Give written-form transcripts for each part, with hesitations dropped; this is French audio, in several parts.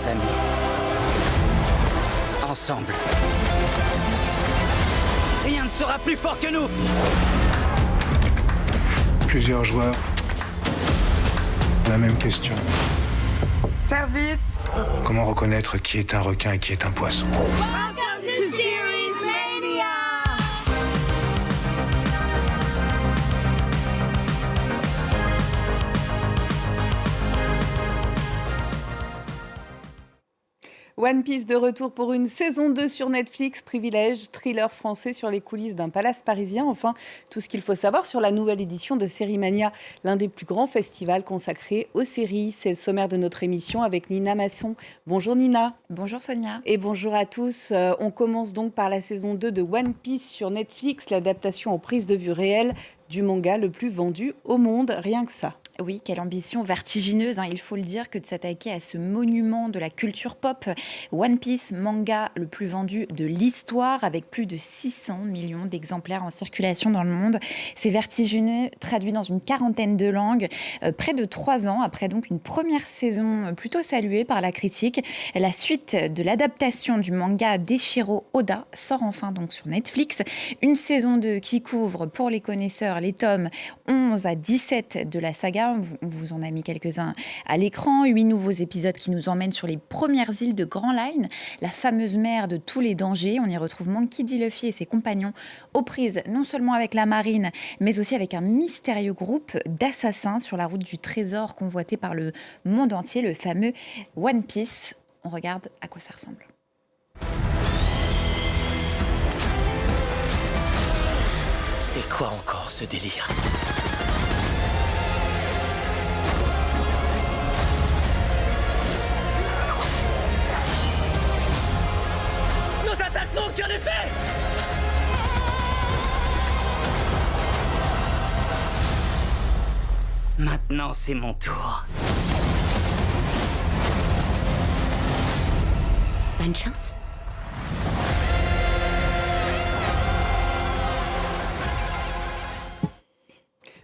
amis. Ensemble. Rien ne sera plus fort que nous. Plusieurs joueurs. La même question. Service. Comment reconnaître qui est un requin et qui est un poisson? Welcome to Series Mania! One Piece de retour pour une saison 2 sur Netflix, privilège, thriller français sur les coulisses d'un palace parisien. Enfin, tout ce qu'il faut savoir sur la nouvelle édition de Série Mania, l'un des plus grands festivals consacrés aux séries. C'est le sommaire de notre émission avec Nina Masson. Bonjour Nina. Bonjour Sonia. Et bonjour à tous. On commence donc par la saison 2 de One Piece sur Netflix, l'adaptation en prise de vue réelle du manga le plus vendu au monde, rien que ça. Oui, quelle ambition vertigineuse, il faut le dire, que de s'attaquer à ce monument de la culture pop. One Piece, manga le plus vendu de l'histoire, avec plus de 600 millions d'exemplaires en circulation dans le monde. C'est vertigineux, traduit dans une quarantaine de langues, près de 3 ans après donc une première saison plutôt saluée par la critique. La suite de l'adaptation du manga d'Eiichiro Oda sort enfin donc sur Netflix. Une saison 2 qui couvre, pour les connaisseurs, les tomes 11 à 17 de la saga. On vous en a mis quelques-uns à l'écran. 8 nouveaux épisodes qui nous emmènent sur les premières îles de Grand Line, la fameuse mer de tous les dangers. On y retrouve Monkey D. Luffy et ses compagnons aux prises non seulement avec la marine, mais aussi avec un mystérieux groupe d'assassins sur la route du trésor convoité par le monde entier, le fameux One Piece. On regarde à quoi ça ressemble. C'est quoi encore ce délire? Nos attaques n'ont aucun effet! Maintenant, c'est mon tour. Bonne chance.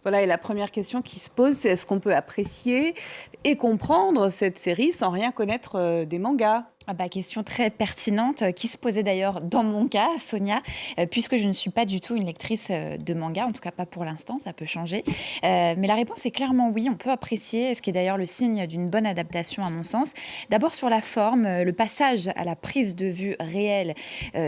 Voilà, et la première question qui se pose, c'est est-ce qu'on peut apprécier et comprendre cette série sans rien connaître des mangas ? Question très pertinente, qui se posait d'ailleurs dans mon cas, Sonia, puisque je ne suis pas du tout une lectrice de manga, en tout cas pas pour l'instant, ça peut changer. Mais la réponse est clairement oui, on peut apprécier, ce qui est d'ailleurs le signe d'une bonne adaptation à mon sens. D'abord sur la forme, le passage à la prise de vue réelle,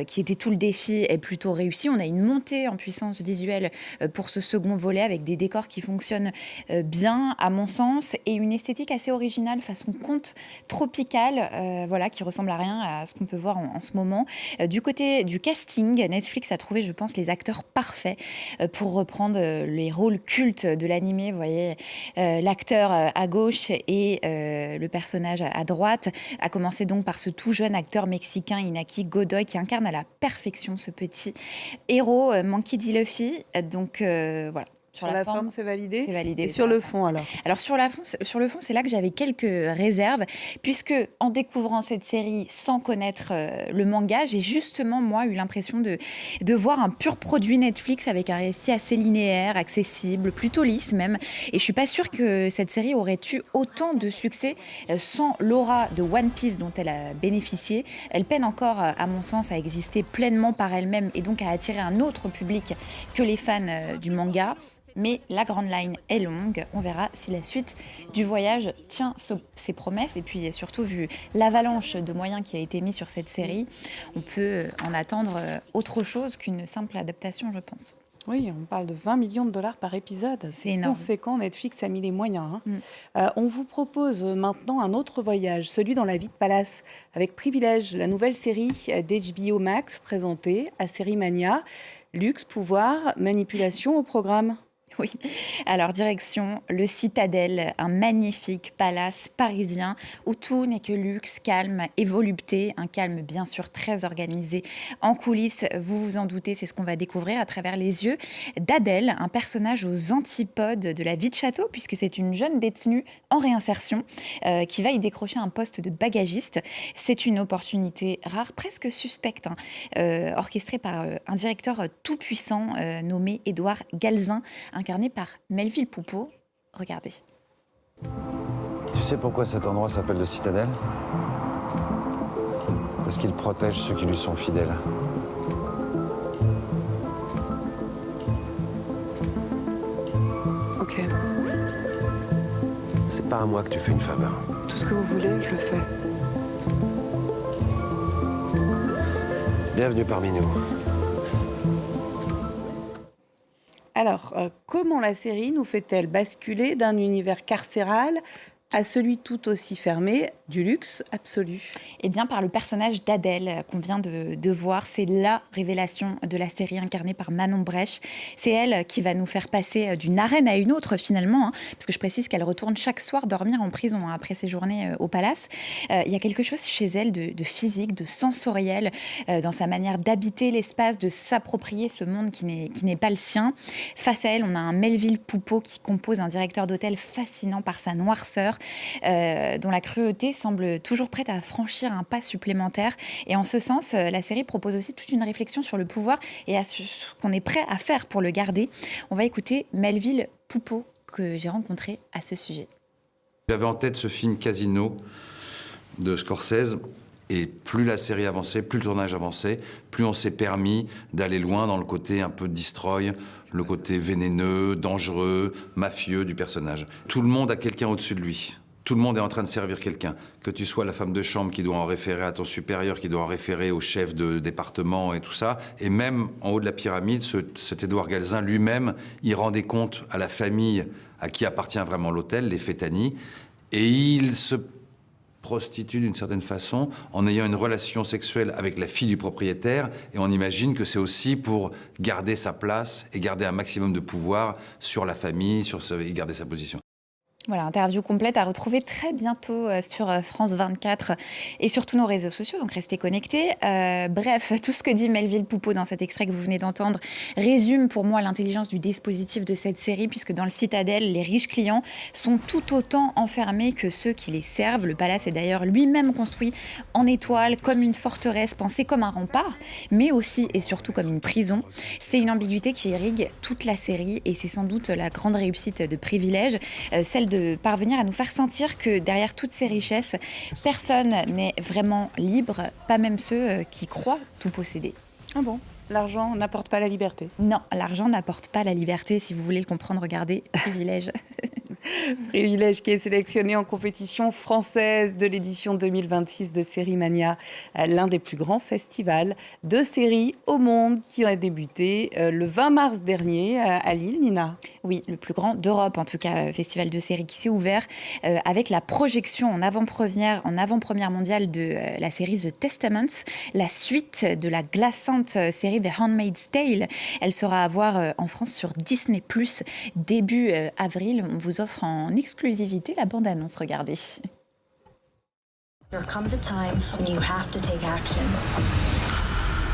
qui était tout le défi, est plutôt réussi. On a une montée en puissance visuelle pour ce second volet, avec des décors qui fonctionnent bien, à mon sens, et une esthétique assez originale, façon conte tropical, voilà, qui ressemble à rien à ce qu'on peut voir en ce moment. Du côté du casting, Netflix a trouvé, je pense, les acteurs parfaits pour reprendre les rôles cultes de l'animé. Vous voyez, l'acteur à gauche et le personnage à droite. A commencé donc par ce tout jeune acteur mexicain Inaki Godoy qui incarne à la perfection ce petit héros, Monkey D. Luffy. Donc voilà. Sur la forme, c'est validé. C'est validé. Et sur le fond, alors ? Alors, sur le fond, c'est là que j'avais quelques réserves, puisque en découvrant cette série sans connaître le manga, j'ai justement, moi, eu l'impression de voir un pur produit Netflix avec un récit assez linéaire, accessible, plutôt lisse même. Et je ne suis pas sûre que cette série aurait eu autant de succès sans l'aura de One Piece dont elle a bénéficié. Elle peine encore, à mon sens, à exister pleinement par elle-même et donc à attirer un autre public que les fans du manga. Mais la grande line est longue. On verra si la suite du voyage tient ses promesses. Et puis surtout, vu l'avalanche de moyens qui a été mis sur cette série, on peut en attendre autre chose qu'une simple adaptation, je pense. Oui, on parle de 20 millions de dollars par épisode. C'est énorme. Conséquent, Netflix a mis les moyens. On vous propose maintenant un autre voyage, celui dans la vie de palace, avec Privilège, la nouvelle série d'HBO Max présentée à Série Mania. Luxe, pouvoir, manipulation au programme. Oui, alors direction le Citadel, un magnifique palace parisien où tout n'est que luxe, calme et volupté. Un calme bien sûr très organisé en coulisses, vous vous en doutez, c'est ce qu'on va découvrir à travers les yeux d'Adèle, un personnage aux antipodes de la vie de château, puisque c'est une jeune détenue en réinsertion qui va y décrocher un poste de bagagiste. C'est une opportunité rare, presque suspecte, orchestrée par un directeur tout-puissant nommé Édouard Galzin, incarné par Melville Poupeau. Regardez. Tu sais pourquoi cet endroit s'appelle le Citadel ? Parce qu'il protège ceux qui lui sont fidèles. Ok, C'est pas à moi que tu fais une faveur. tout ce que vous voulez, je le fais. Bienvenue parmi nous. Alors, comment la série nous fait-elle basculer d'un univers carcéral à celui tout aussi fermé du luxe absolu? Eh bien, par le personnage d'Adèle qu'on vient de voir, c'est la révélation de la série incarnée par Manon Brèche. C'est elle qui va nous faire passer d'une arène à une autre finalement, hein, parce que je précise qu'elle retourne chaque soir dormir en prison hein, après ses journées au palace. Il y a quelque chose chez elle de physique, de sensoriel, dans sa manière d'habiter l'espace, de s'approprier ce monde qui n'est pas le sien. Face à elle, on a un Melville Poupeau qui compose un directeur d'hôtel fascinant par sa noirceur, dont la cruauté semble toujours prête à franchir un pas supplémentaire. Et en ce sens, la série propose aussi toute une réflexion sur le pouvoir et à ce qu'on est prêt à faire pour le garder. On va écouter Melville Poupeau que j'ai rencontré à ce sujet. J'avais en tête ce film Casino de Scorsese. Et plus la série avançait, plus le tournage avançait, plus on s'est permis d'aller loin dans le côté un peu destroy, le côté vénéneux, dangereux, mafieux du personnage. Tout le monde a quelqu'un au-dessus de lui. Tout le monde est en train de servir quelqu'un. Que tu sois la femme de chambre qui doit en référer à ton supérieur, qui doit en référer au chef de département et tout ça. Et même en haut de la pyramide, cet Édouard Galzin lui-même, il rendait compte à la famille à qui appartient vraiment l'hôtel, les Fétani. Et il se prostitue d'une certaine façon en ayant une relation sexuelle avec la fille du propriétaire, et on imagine que c'est aussi pour garder sa place et garder un maximum de pouvoir sur la famille, et garder sa position. Voilà, interview complète à retrouver très bientôt sur France 24 et sur tous nos réseaux sociaux, donc restez connectés. Bref, tout ce que dit Melville Poupeau dans cet extrait que vous venez d'entendre résume pour moi l'intelligence du dispositif de cette série, puisque dans le Citadel, les riches clients sont tout autant enfermés que ceux qui les servent. Le palace est d'ailleurs lui-même construit en étoile, comme une forteresse, pensée comme un rempart, mais aussi et surtout comme une prison. C'est une ambiguïté qui irrigue toute la série et c'est sans doute la grande réussite de Privilège, celle de parvenir à nous faire sentir que derrière toutes ces richesses, personne n'est vraiment libre, pas même ceux qui croient tout posséder. Ah bon? L'argent n'apporte pas la liberté? Non, l'argent n'apporte pas la liberté. Si vous voulez le comprendre, regardez Privilège. Privilège qui est sélectionné en compétition française de l'édition 2026 de Série Mania, l'un des plus grands festivals de séries au monde qui a débuté le 20 mars dernier à Lille, Nina. Oui, le plus grand d'Europe, en tout cas, festival de séries qui s'est ouvert avec la projection en avant-première mondiale de la série The Testaments, la suite de la glaçante série The Handmaid's Tale. Elle sera à voir en France sur Disney+, début avril. On vous offre en exclusivité la bande-annonce, regardez. There comes a time when you have to take action.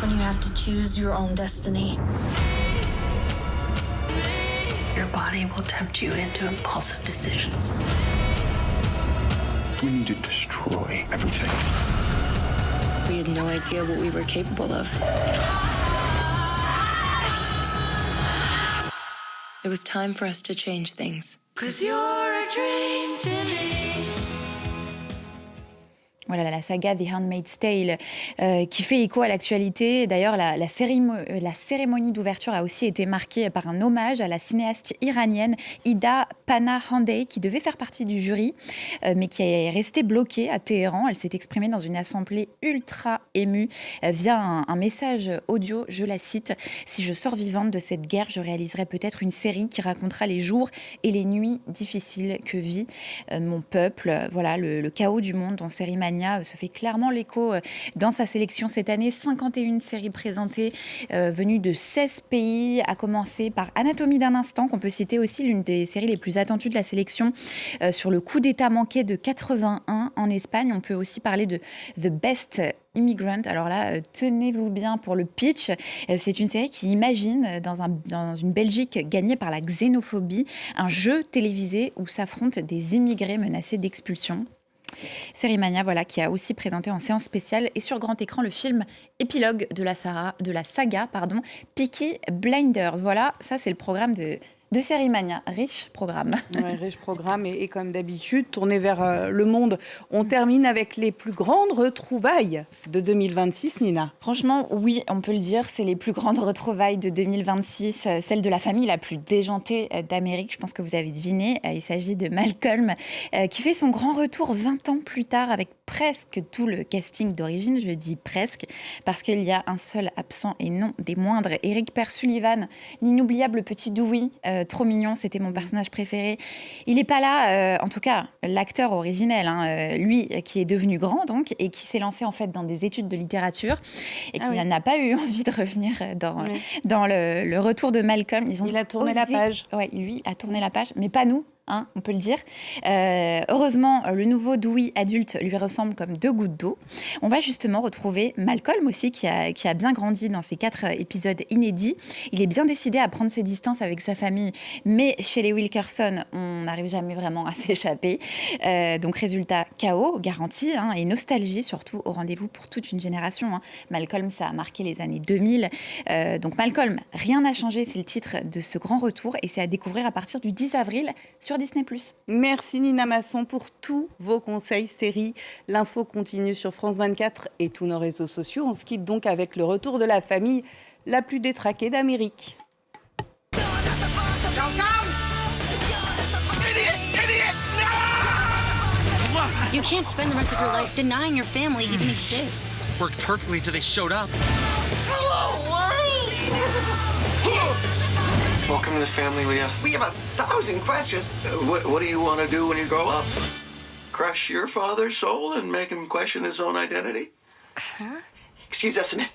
When you have to choose your own destiny. Your body will tempt you into impulsive decisions. We need to destroy everything. We had no idea what we were capable of. It was time for us to change things. 'Cause you're a dream to me. Voilà, la saga The Handmaid's Tale qui fait écho à l'actualité. D'ailleurs, la cérémonie d'ouverture a aussi été marquée par un hommage à la cinéaste iranienne Ida Panahandeh, qui devait faire partie du jury, mais qui est restée bloquée à Téhéran. Elle s'est exprimée dans une assemblée ultra émue via un message audio. Je la cite: « Si je sors vivante de cette guerre, je réaliserai peut-être une série qui racontera les jours et les nuits difficiles que vit mon peuple. » Voilà, le chaos du monde dont Série Mania se fait clairement l'écho dans sa sélection cette année. 51 séries présentées, venues de 16 pays, à commencer par Anatomie d'un instant, qu'on peut citer aussi, l'une des séries les plus attendues de la sélection, sur le coup d'État manqué de 81 en Espagne. On peut aussi parler de The Best Immigrant. Alors là, tenez-vous bien pour le pitch. C'est une série qui imagine, dans une Belgique gagnée par la xénophobie, un jeu télévisé où s'affrontent des immigrés menacés d'expulsion. Série Mania, voilà, qui a aussi présenté en séance spéciale et sur grand écran le film épilogue de la saga Peaky Blinders. Voilà, ça c'est le programme de de Série Mania. Riche programme. Ouais, riche programme et comme d'habitude, tourné vers le monde. On termine avec les plus grandes retrouvailles de 2026, Nina. Franchement, oui, on peut le dire, c'est les plus grandes retrouvailles de 2026, celle de la famille la plus déjantée d'Amérique. Je pense que vous avez deviné, il s'agit de Malcolm, qui fait son grand retour 20 ans plus tard avec presque tout le casting d'origine. Je dis presque, parce qu'il y a un seul absent et non des moindres, Eric Pear Sullivan, l'inoubliable petit Dewey, trop mignon, c'était mon personnage préféré. Il n'est pas là, en tout cas, l'acteur originel, lui qui est devenu grand donc, et qui s'est lancé en fait dans des études de littérature et qui n'a pas eu envie de revenir dans le retour de Malcolm. Il a tourné la page. Oui, lui a tourné la page, mais pas nous. On peut le dire. Heureusement, le nouveau Dewey adulte lui ressemble comme 2 gouttes d'eau. On va justement retrouver Malcolm aussi, qui a bien grandi dans ces 4 épisodes inédits. Il est bien décidé à prendre ses distances avec sa famille, mais chez les Wilkerson, on n'arrive jamais vraiment à s'échapper. Donc résultat, chaos garanti et nostalgie surtout au rendez-vous pour toute une génération. Malcolm, ça a marqué les années 2000. Donc Malcolm, rien n'a changé, c'est le titre de ce grand retour et c'est à découvrir à partir du 10 avril sur Disney+. Merci Nina Masson pour tous vos conseils séries. L'info continue sur France 24 et tous nos réseaux sociaux. On se quitte donc avec le retour de la famille la plus détraquée d'Amérique. You can't spend the rest of your life denying your family even exists. Worked perfectly until they showed up. Welcome to the family, Leah. We have 1,000 questions. What do you want to do when you grow up? Crush your father's soul and make him question his own identity? Excuse us a minute.